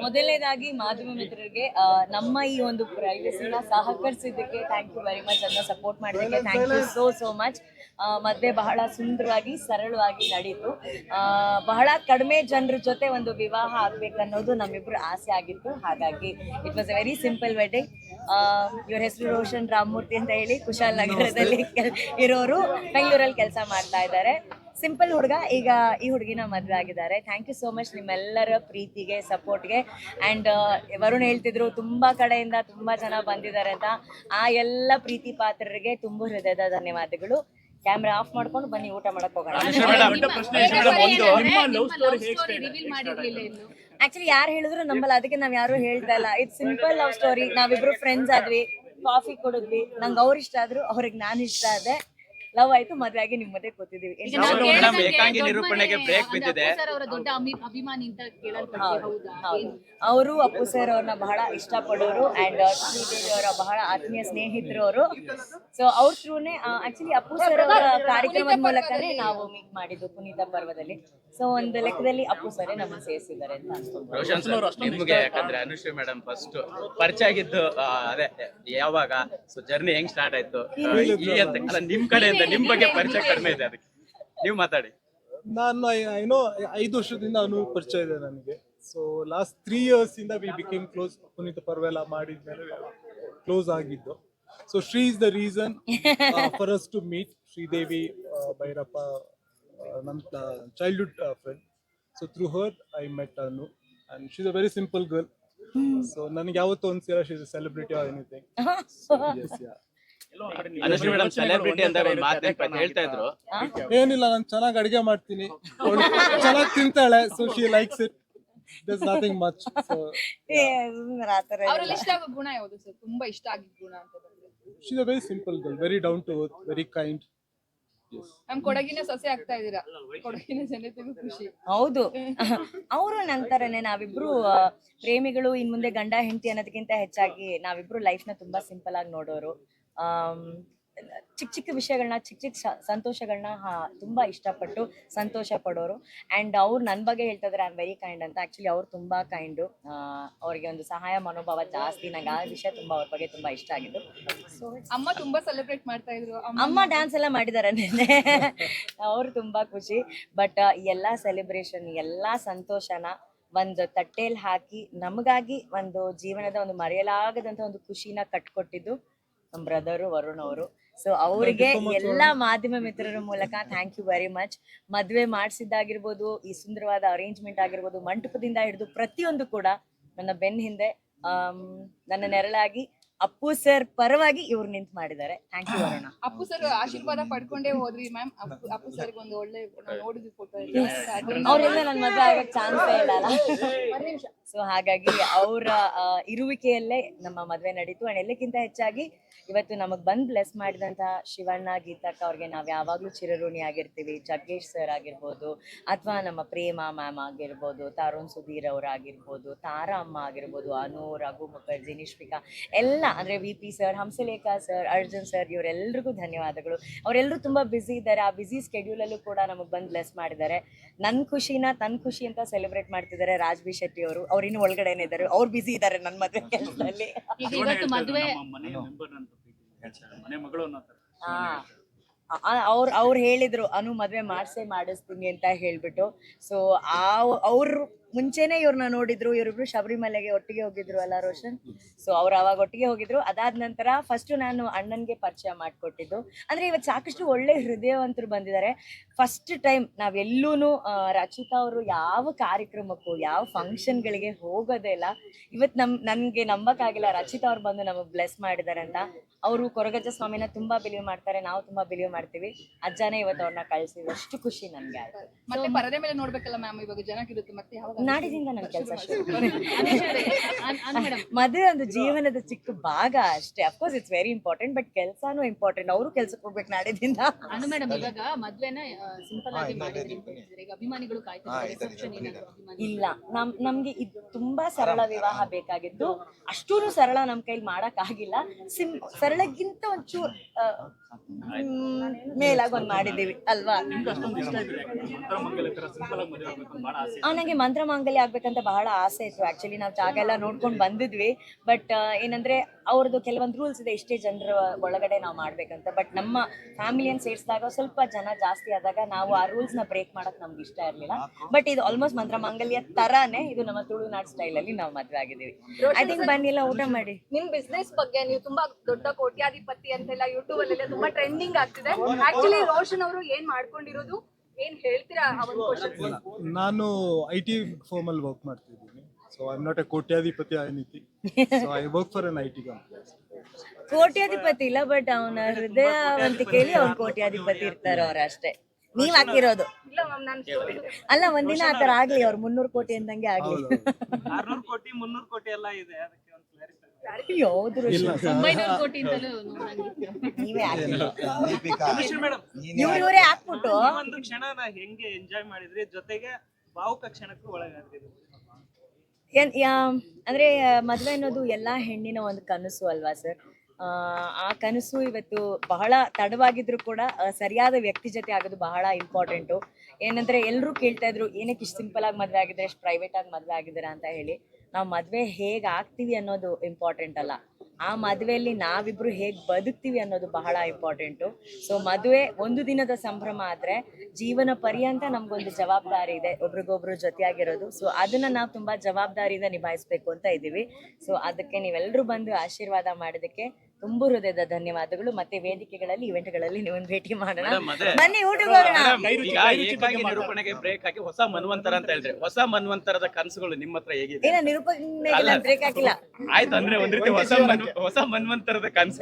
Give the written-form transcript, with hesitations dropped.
ಮೊದಲನೇದಾಗಿ ಮಾಧ್ಯಮ ಮಿತ್ರರಿಗೆ ನಮ್ಮ ಈ ಒಂದು ಪ್ರೈವಸಿನ ಸಹಕರಿಸಿದ್ದಕ್ಕೆ ಥ್ಯಾಂಕ್ ಯು ವೆರಿ ಮಚ್. ಅದನ್ನ ಸಪೋರ್ಟ್ ಮಾಡಿದ್ದಕ್ಕೆ ಥ್ಯಾಂಕ್ ಯು ಸೋ ಮಚ್. ಮದುವೆ ಬಹಳ ಸುಂದರವಾಗಿ ಸರಳವಾಗಿ ನಡೀತು. ಬಹಳ ಕಡಿಮೆ ಜನರ ಜೊತೆ ಒಂದು ವಿವಾಹ ಆಗ್ಬೇಕನ್ನೋದು ನಮ್ಮಿಬ್ರು ಆಸೆ ಆಗಿತ್ತು. ಹಾಗಾಗಿ it was a very simple wedding. ಇವ್ರ ಹೆಸರು ರೋಷನ್ ರಾಮಮೂರ್ತಿ ಅಂತ ಹೇಳಿ ಕುಶಾಲನಗರದಲ್ಲಿ ಇರೋರು, ಬೆಂಗಳೂರಲ್ಲಿ ಕೆಲಸ ಮಾಡ್ತಾ ಇದ್ದಾರೆ. ಸಿಂಪಲ್ ಹುಡುಗ. ಈಗ ಈ ಹುಡುಗಿನ ಮದುವೆ ಆಗಿದ್ದಾರೆ. ಥ್ಯಾಂಕ್ ಯು ಸೋ ಮಚ್ ನಿಮ್ಮೆಲ್ಲರ ಪ್ರೀತಿಗೆ, ಸಪೋರ್ಟ್ಗೆ. ಆ್ಯಂಡ್ ವರುಣ್ ಹೇಳ್ತಿದ್ರು ತುಂಬಾ ಕಡೆಯಿಂದ ತುಂಬಾ ಜನ ಬಂದಿದ್ದಾರೆ ಅಂತ. ಆ ಎಲ್ಲ ಪ್ರೀತಿ ಪಾತ್ರರಿಗೆ ತುಂಬ ಹೃದಯದ ಧನ್ಯವಾದಗಳು. ಕ್ಯಾಮ್ರಾ ಆಫ್ ಮಾಡ್ಕೊಂಡು ಬನ್ನಿ ಊಟ ಮಾಡಕ್ ಹೋಗೋಣ. ಆಕ್ಚುಲಿ ಯಾರು ಹೇಳಿದ್ರು ನಂಬಲ್ಲ, ಅದಕ್ಕೆ ನಾವ್ ಯಾರು ಹೇಳ್ತಾ ಇಲ್ಲ. It's simple love story. ನಾವಿಬ್ರು ಫ್ರೆಂಡ್ಸ್ ಆದ್ವಿ, ಕಾಫಿ ಕುಡಿದ್ವಿ, ನಂಗೆ ಅವ್ರು ಇಷ್ಟ ಆದ್ರು, ಅವ್ರಿಗೆ ನಾನು ಇಷ್ಟ ಆದೆ, ಲವ್ ಆಯ್ತು, ಮದ್ವೆ ಆಗಿ ನಿಮ್ ಮಧ್ಯೆ ಕೂತಿದೀವಿ. ಅವರು ಅಪ್ಪು ಸರ್ ಅವ್ರನ್ನ ಬಹಳ ಇಷ್ಟ ಪಡೋರು ಅಂಡ್ ಶ್ರೀದೇವಿ ಅವರ ಬಹಳ ಆತ್ಮೀಯ ಸ್ನೇಹಿತರು ಅವರು. ಸೊ ಅವ್ರ ಥ್ರೂನೇ ಆಕ್ಚುಲಿ ಅಪ್ಪು ಸರ್ ಅವರ ಕಾರ್ಯಕ್ರಮದ ಮೂಲಕನೇ ನಾವು ಮೀಟ್ ಮಾಡಿದ್ದು ಪುನೀತ ಪರ್ವದಲ್ಲಿ. ಸೊ ಒಂದು ಲೆಕ್ಕದಲ್ಲಿ ಅಪ್ಪು ಸರ್ ನಮ್ಮನ್ನು ಸೇರಿಸಿದ್ದಾರೆ ಅಂತ ಅನ್ಸ್ಕೊಂಡು. ನಿಮ್ಗೆ ಯಾಕಂದ್ರೆ ಅನುಶ್ರೀ ಮೇಡಮ್ ಫಸ್ಟ್ ಪರಿಚಯ ಆಗಿದ್ದು ಅದೇ ಯಾವಾಗ, ಸೊ ಜರ್ನಿ ಹೆಂಗ್ ಸ್ಟಾರ್ಟ್ ಆಯ್ತು ನಿಮ್ ಕಡೆಯಿಂದ, ನಿಮ್ ಬಗ್ಗೆ ಪರಿಚಯ ಕಡಿಮೆ ಇದೆ, ಅದಕ್ಕೆ ನೀವು ಮಾತಾಡಿ. ನಾನು ಏನೋ 5 ವರ್ಷದಿಂದ ಪರಿಚಯ ಇದೆ ನನಗೆ. ಸೊ ಲಾಸ್ಟ್ 3 years ಇಂದ ವಿ ಬಿಕೇಮ್ ಕ್ಲೋಸ್. ಪುನೀತ ಪರ್ವೆಲ್ಲ ಮಾಡಿದ್ಮೇಲೆ ಕ್ಲೋಸ್ ಆಗಿದ್ದು. So Shri is the reason for us to meet. Sridevi Bhyrappa ನನ್ನ childhood friend. So through her I met Anu and she is a very simple girl. So ನನಗೆ ಯಾವತ್ತೂ ಒಂದ್ಸಲ she is a celebrity or anything. Anushree madam celebrity ಅಂತ ಹೇಳ್ತಾ ಇದ್ರು. ಏನಿಲ್ಲ, ನಾನು ಚೆನ್ನಾಗಿ ಅಡಿಗೆ ಮಾಡ್ತೀನಿ, ಚೆನ್ನಾಗಿ ತಿಂತಾಳೆ. So she likes it. There's nothing much. So ಅವರಲ್ಲಿ ಇಷ್ಟ ಆಗೋ ಗುಣ ಯಾವುದು ಸರ್? ತುಂಬಾ ಇಷ್ಟ ಆಗಿದ್ದ ಗುಣ ಅಂತ ಬಂದ್ರೆ she is a very simple girl, very down to earth, very kind. Yes. ನಮ್ ಕೊಡಗಿನ ಸೊಸೆ ಆಗ್ತಾ ಇದೀರಾ, ಕೊಡಗಿನ ಜನತೆಗೂ ಖುಷಿ. ಹೌದು, ಅವರು ನಂತರನೇ ನಾವಿಬ್ರು ಪ್ರೇಮಿಗಳು. ಇನ್ ಮುಂದೆ ಗಂಡ ಹೆಂಡತಿ ಅನ್ನೋದಕ್ಕಿಂತ ಹೆಚ್ಚಾಗಿ ನಾವಿಬ್ರು ಲೈಫ್ ನ ತುಂಬಾ ಸಿಂಪಲ್ ಆಗಿ ನೋಡೋರು. ಚಿಕ್ಕ ಚಿಕ್ಕ ವಿಷಯಗಳನ್ನ, ಚಿಕ್ಕ ಚಿಕ್ಕ ಸಂತೋಷಗಳನ್ನ ತುಂಬಾ ಇಷ್ಟಪಟ್ಟು ಸಂತೋಷ ಪಡೋರು. ಅಂಡ್ ಅವ್ರು ನನ್ನ ಬಗ್ಗೆ ಹೇಳ್ತಾ ಇದ್ದಾರೆ ಐ ಆಮ್ ವೆರಿ ಕೈಂಡ್ ಅಂತ. ಆಕ್ಚುಲಿ ಅವ್ರು ತುಂಬಾ ಕೈಂಡು. ಅವ್ರಿಗೆ ಒಂದು ಸಹಾಯ ಮನೋಭಾವ ಜಾಸ್ತಿ. ನಂಗೆ ಆ ವಿಷಯ ತುಂಬಾ ಅವ್ರ ಬಗ್ಗೆ ತುಂಬಾ ಇಷ್ಟ ಆಗಿದ್ದು. ಸೊ ಅಮ್ಮ ತುಂಬಾ ಸೆಲೆಬ್ರೇಟ್ ಮಾಡ್ತಾ ಇದ್ರು. ಅಮ್ಮ ಡ್ಯಾನ್ಸ್ ಎಲ್ಲ ಮಾಡಿದಾರೆ ನೆನ್ನೆ. ಅವ್ರು ತುಂಬಾ ಖುಷಿ. ಬಟ್ ಎಲ್ಲಾ ಸೆಲೆಬ್ರೇಷನ್, ಎಲ್ಲಾ ಸಂತೋಷನ ಒಂದು ತಟ್ಟೆಯಲ್ಲಿ ಹಾಕಿ ನಮಗಾಗಿ ಒಂದು ಜೀವನದ ಒಂದು ಮರೆಯಲಾಗದಂತ ಒಂದು ಖುಷಿನ ಕಟ್ಕೊಟ್ಟಿದ್ದು ನಮ್ಮ ಬ್ರದರು ವರುಣ್ ಅವರು. ಸೊ ಅವರಿಗೆ ಎಲ್ಲಾ ಮಾಧ್ಯಮ ಮಿತ್ರರ ಮೂಲಕ ಥ್ಯಾಂಕ್ ಯು ವೆರಿ ಮಚ್. ಮದ್ವೆ ಮಾಡಿಸಿದ್ದಾಗಿರ್ಬೋದು, ಈ ಸುಂದರವಾದ ಅರೇಂಜ್ಮೆಂಟ್ ಆಗಿರ್ಬೋದು, ಮಂಟಪದಿಂದ ಹಿಡಿದು ಪ್ರತಿಯೊಂದು ಕೂಡ ನನ್ನ ಬೆನ್ನ ಹಿಂದೆ ನನ್ನ ನೆರಳಾಗಿ ಅಪ್ಪು ಸರ್ ಪರವಾಗಿ ಇವ್ರು ನಿಂತು ಮಾಡಿದ್ದಾರೆ. Thank you Varun. Appu sir ಆಶೀರ್ವಾದ ಪಡ್ಕೊಂಡೇ ಹೋದ್ರಿ ಮ್ಯಾಮ್. ಅಪ್ಪು ಸರ್ ಒಂದು ಒಳ್ಳೆ ನೋಡಿದ್ವಿ ಫೋಟೋ. ಅವ್ರಿಂದ ನನ್ನ ಮದ್ವೆ ಆಗಕ್ಕೆ ಚಾನ್ಸೇ ಇಲ್ಲ ಅಲ್ಲ. ಸೊ ಹಾಗಾಗಿ ಅವರ ಇರುವಿಕೆಯಲ್ಲೇ ನಮ್ಮ ಮದ್ವೆ ನಡೀತು. ಅಂಡ್ ಎಲ್ಲಕ್ಕಿಂತ ಹೆಚ್ಚಾಗಿ ಇವತ್ತು ನಮಗ್ ಬಂದ್ ಬ್ಲೆಸ್ ಮಾಡಿದಂತ ಶಿವಣ್ಣ, ಗೀತಕ್ಕ ಅವ್ರಿಗೆ ನಾವ್ ಯಾವಾಗ್ಲೂ ಚಿರಋಣಿ ಆಗಿರ್ತೀವಿ. ಜಗ್ಗೇಶ್ ಸರ್ ಆಗಿರ್ಬೋದು, ಅಥವಾ ನಮ್ಮ ಪ್ರೇಮ ಮ್ಯಾಮ್ ಆಗಿರ್ಬೋದು, ತರುಣ್ ಸುಧೀರ್ ಅವರಾಗಿರ್ಬೋದು, ತಾರಾ ಅಮ್ಮ ಆಗಿರ್ಬೋದು, ಅನು, ರಘು ಮುಖರ್ಜಿ, ನಿಶ್ವಿಕಾ ಎಲ್ಲ, ಅಂದ್ರೆ VP sir, Hamsalekha sir, Arjun sir, ಇವರೆಲ್ರಿಗೂ ಧನ್ಯವಾದಗಳು. ಅವರೆಲ್ಲರೂ ತುಂಬಾ ಬ್ಯುಸಿ ಇದ್ದಾರೆ. ಆ ಬ್ಯುಸಿ ಸ್ಕೆಡ್ಯೂಲ್ ಅಲ್ಲೂ ಕೂಡ ನಮಗ್ ಬಂದ್ ಬ್ಲೆಸ್ ಮಾಡಿದ್ದಾರೆ. ನನ್ ಖುಷಿನ ತನ್ ಖುಷಿ ಅಂತ ಸೆಲೆಬ್ರೇಟ್ ಮಾಡ್ತಿದ್ದಾರೆ ರಾಜ್ ಬಿ ಶೆಟ್ಟಿ ಅವರು. ಅವ್ರು ಇನ್ನು ಒಳಗಡೆನೆ ಇದ್ದಾರೆ, ಅವ್ರು ಬ್ಯುಸಿ ಇದ್ದಾರೆ ನನ್ನ ಮದ್ವೆ ಕೆಲಸದಲ್ಲಿ. ಅವ್ರು ಹೇಳಿದ್ರು ಅನು ಮದ್ವೆ ಮಾಡಿಸ್ತೀನಿ ಅಂತ ಹೇಳ್ಬಿಟ್ಟು. ಸೊ ಅವ್ರು ಮುಂಚೆನೆ ಇವ್ರನ್ನ ನೋಡಿದ್ರು. ಇವರಿಬ್ರು ಶಬರಿಮಲೆಗೆ ಒಟ್ಟಿಗೆ ಹೋಗಿದ್ರು ಅಲ್ಲ ರೋಷನ್? ಸೊ ಅವ್ರು ಅವಾಗ ಒಟ್ಟಿಗೆ ಹೋಗಿದ್ರು. ಅದಾದ ನಂತರ ಫಸ್ಟ್ ನಾನು ಅಣ್ಣನ್ಗೆ ಪರಿಚಯ ಮಾಡ್ಕೊಟ್ಟಿದ್ದು. ಅಂದ್ರೆ ಇವತ್ತು ಸಾಕಷ್ಟು ಒಳ್ಳೆ ಹೃದಯವಂತರು ಬಂದಿದ್ದಾರೆ. ಫಸ್ಟ್ ಟೈಮ್ ನಾವೆಲ್ಲೂನು ರಚಿತಾ ಅವರು ಯಾವ ಕಾರ್ಯಕ್ರಮಕ್ಕೂ, ಯಾವ ಫಂಕ್ಷನ್ಗಳಿಗೆ ಹೋಗೋದೇ ಇಲ್ಲ. ಇವತ್ತು ನನ್ಗೆ ನಂಬಕ್ಕಾಗಿಲ್ಲ ರಚಿತಾ ಅವ್ರು ಬಂದು ನಮಗ್ ಬ್ಲೆಸ್ ಮಾಡಿದ್ದಾರೆ ಅಂತ. ಅವರು ಕೊರಗಜ್ಜ ಸ್ವಾಮಿನ ತುಂಬಾ ಬಿಲೀವ್ ಮಾಡ್ತಾರೆ, ನಾವು ತುಂಬಾ ಬಿಲೀವ್ ಮಾಡ್ತೀವಿ. ಅಜ್ಜನೇ ಇವತ್ತು ಅವ್ರನ್ನ ಕಳ್ಸಿದ್ರು. ಅಷ್ಟು ಖುಷಿ ನನ್ಗೆ ಆಯ್ತು. ಮತ್ತೆ ಪರದೆ ಮೇಲೆ ನೋಡ್ಬೇಕಲ್ಲ ಮ್ಯಾಮ್, ಇವಾಗ ಜನಕ್ಕಿರುತ್ತೆ. ಮತ್ತೆ ನಾಡಿದಿಂದ ನನ್ನ ಕೆಲಸ ಶುರು. ಮದುವೆ ಒಂದು ಜೀವನದ ಚಿಕ್ಕ ಭಾಗ ಅಷ್ಟೇ. Of course it's very important, but ಕೆಲಸನೂ ಇಂಪಾರ್ಟೆಂಟ್. ಅವರು ಕೆಲ್ಸಕ್ಕೆ ಹೋಗ್ಬೇಕು ನಾಡಿದಿಂದ. ಮೇಡಮ್ ಇವಾಗ ಮದ್ವೆನ ಸಿಂಪಲ್ ಆಗಿ ಮಾಡಿದ್ರಿ, ಈಗ ಅಭಿಮಾನಿಗಳು ಕಾಯ್ತಿದ್ದಾರೆ. ಇಲ್ಲ, ನಮ್ಗೆ ತುಂಬಾ ಸರಳ ವಿವಾಹ ಬೇಕಾಗಿದ್ದು, ಅಷ್ಟೂ ಸರಳ ನಮ್ಮ ಕೈಲಿ ಮಾಡಕ್ ಆಗಿಲ್ಲ. ಸರಳಕ್ಕಿಂತ ಒಂಚೂರು ಮೇಲಾಗಿ ಒಂದ್ ಮಾಡಿದೀವಿ ಅಲ್ವಾ. ನಂಗೆ ಮಂತ್ರ ಮಾಂಗಲ್ಯ ಆಗ್ಬೇಕಂತ ಬಹಳ ಆಸೆ ಇತ್ತು. ಆಕ್ಚುಲಿ ನಾವು ಜಾಗ ಎಲ್ಲ ನೋಡ್ಕೊಂಡು ಬಂದಿದ್ವಿ. ಬಟ್ ಏನಂದ್ರೆ ಅವ್ರದ್ದು ಕೆಲವೊಂದು ರೂಲ್ಸ್ ಇದೆ, ಇಷ್ಟೇ ಜನರ ಒಳಗಡೆ ನಾವು ಮಾಡ್ಬೇಕಂತ. ಬಟ್ ನಮ್ಮ ಫ್ಯಾಮಿಲಿಯನ್ನು ಸೇರಿಸಿದಾಗ ಸ್ವಲ್ಪ ಜನ ಜಾಸ್ತಿ ಆದಾಗ ನಾವು ಆ ರೂಲ್ಸ್ ನ ಬ್ರೇಕ್ ಮಾಡಕ್ ನಮ್ಗೆ ಇಷ್ಟ ಇರ್ಲಿಲ್ಲ. ಬಟ್ ಇದು ಆಲ್ಮೋಸ್ಟ್ ಮಂತ್ರ ಮಾಂಗಲ್ಯ ತರಾನೇ ಇದು ನಮ್ಮ ತುಳುನಾಡು ಸ್ಟೈಲ್ ಅಲ್ಲಿ ನಾವು ಮದ್ವೆ ಆಗಿದ್ದೀವಿ. ಐ ಥಿಂಕ್ ಬನ್ನಿಲ್ಲ ಊಟ ಮಾಡಿ. ನಿಮ್ ಬಿಸ್ನೆಸ್ ಬಗ್ಗೆ ನೀವು ತುಂಬಾ ದೊಡ್ಡ ಕೋಟ್ಯಾಧಿಪತಿ ಅಂತೆಲ್ಲ ಯೂಟ್ಯೂಬ್ ಅಲ್ಲೆಲ್ಲ ತುಂಬಾ ಟ್ರೆಂಡಿಂಗ್ ಆಗ್ತಿದೆ. ಆಕ್ಚುಲಿ ರೋಷನ್ ಅವರು ಏನ್ ಮಾಡ್ಕೊಂಡಿರೋದು, ಏನ್ ಹೇಳ್ತೀರಾ ಆ ಒಂದು ಕ್ವಶನ್? ನಾನು IT ಫರ್ಮ್ ಅಲ್ಲಿ ವರ್ಕ್ ಮಾಡ್ತಿದ್ದೀನಿ. So I am not A Kotyadhipati anything. So I work for an IT company. ಕೋಟ್ಯಾಧಿಪತಿ ಇಲ್ಲ, ಬಟ್ ಅವನ ಹೃದಯವಂತಿಕೆಯಲ್ಲಿ ಅವ್ನ ಕೋಟ್ಯಾಧಿಪತಿ ಇರ್ತಾರೆ ಅವ್ರ ಅಷ್ಟೇ. ನೀವ್ ಹಾಕಿರೋದು ಇಲ್ಲ ಮ್ಯಾಮ್, ನಾನು ಅಲ್ಲ, ಒಂದಿನ ಆತರ ಆಗ್ಲಿ, ಅವ್ರು 300 ಕೋಟಿ ಅಂದಂಗೆ ಆಗ್ಲಿ. 600 ಕೋಟಿ 300 ಕೋಟಿ ಎಲ್ಲ ಇದೆ, ಅದಕ್ಕೆ ಒಂದು ಕ್ಲಾರಿಫೈ. ಯಾವ್ದು 900 ಕೋಟಿ ಅಂತಲೂ ನೀವೇ ಹಾಕಿ, ಮೇಡಮ್, ಇವ್ರೇ ಹಾಕ್ಬಿಟ್ಟು ಒಂದು ಕ್ಷಣನ ಹೆಂಗೆ ಎಂಜಾಯ್ ಮಾಡಿದ್ರಿ, ಜೊತೆಗೆ ಭಾವುಕ ಕ್ಷಣಕ್ಕೂ ಒಳಗಾದ್ರಿ? ಅಂದ್ರೆ ಮದ್ವೆ ಅನ್ನೋದು ಎಲ್ಲಾ ಹೆಣ್ಣಿನ ಒಂದು ಕನಸು ಅಲ್ವಾ ಸರ್. ಆ ಕನಸು ಇವತ್ತು ಬಹಳ ತಡವಾಗಿದ್ರು ಕೂಡ ಸರಿಯಾದ ವ್ಯಕ್ತಿ ಜೊತೆ ಆಗೋದು ಬಹಳ ಇಂಪಾರ್ಟೆಂಟು. ಏನಂದ್ರೆ ಎಲ್ಲರೂ ಕೇಳ್ತಾ ಇದ್ರು, ಏನಕ್ಕೆ ಇಷ್ಟು ಸಿಂಪಲ್ ಆಗಿ ಮದ್ವೆ ಆಗಿದ್ರೆ, ಎಷ್ಟು ಪ್ರೈವೇಟ್ ಆಗಿ ಮದ್ವೆ ಆಗಿದ್ದೀರಾ ಅಂತ ಹೇಳಿ. ನಾವು ಮದ್ವೆ ಹೇಗ್ ಆಗ್ತೀವಿ ಅನ್ನೋದು ಇಂಪಾರ್ಟೆಂಟ್ ಅಲ್ಲ, ಆ ಮದುವೆಯಲ್ಲಿ ನಾವಿಬ್ರು ಹೇಗ್ ಬದುಕ್ತೀವಿ ಅನ್ನೋದು ಬಹಳ ಇಂಪಾರ್ಟೆಂಟು. ಸೊ ಮದುವೆ ಒಂದು ದಿನದ ಸಂಭ್ರಮ ಆದ್ರೆ ಜೀವನ ಪರ್ಯಂತ ನಮ್ಗೊಂದು ಜವಾಬ್ದಾರಿ ಇದೆ, ಒಬ್ರಿಗೊಬ್ರು ಜೊತೆಯಾಗಿರೋದು. ಸೊ ಅದನ್ನ ನಾವು ತುಂಬಾ ಜವಾಬ್ದಾರಿಯಿಂದ ನಿಭಾಯಿಸ್ಬೇಕು ಅಂತ ಇದ್ದೀವಿ. ಸೊ ಅದಕ್ಕೆ ನೀವೆಲ್ಲರೂ ಬಂದು ಆಶೀರ್ವಾದ ಮಾಡೋದಕ್ಕೆ ತುಂಬು ಹೃದಯದ ಧನ್ಯವಾದಗಳು. ಮತ್ತೆ ವೇದಿಕೆಗಳಲ್ಲಿ ಇವೆಂಟ್ಗಳಲ್ಲಿ ನೀವೊಂದು ಭೇಟಿ ಮಾಡೋಣ, ಬನ್ನಿ ಊಟಕ್ಕೆ ಹೋಗೋಣ. ಈಗ ಏಕಾಗಿ ನಿರೂಪಣೆಗೆ ಬ್ರೇಕ್ ಹಾಕಿ ಹೊಸ ಮನ್ವಂತರ ಅಂತ ಹೇಳಿದ್ರೆ, ಹೊಸ ಮನ್ವಂತರದ ಕನಸುಗಳು ನಿಮ್ಮ ಹತ್ರ ಹೇಗಿದೆ? ಏನ ನಿರೂಪಣೆ ಬ್ರೇಕ್ ಹಾಕಿಲ್ಲ. ಆಯ್ತು, ಅಂದ್ರೆ ಒಂದ್ ರೀತಿ ಹೊಸ ಮನ್ವಂತರದ ಕನಸು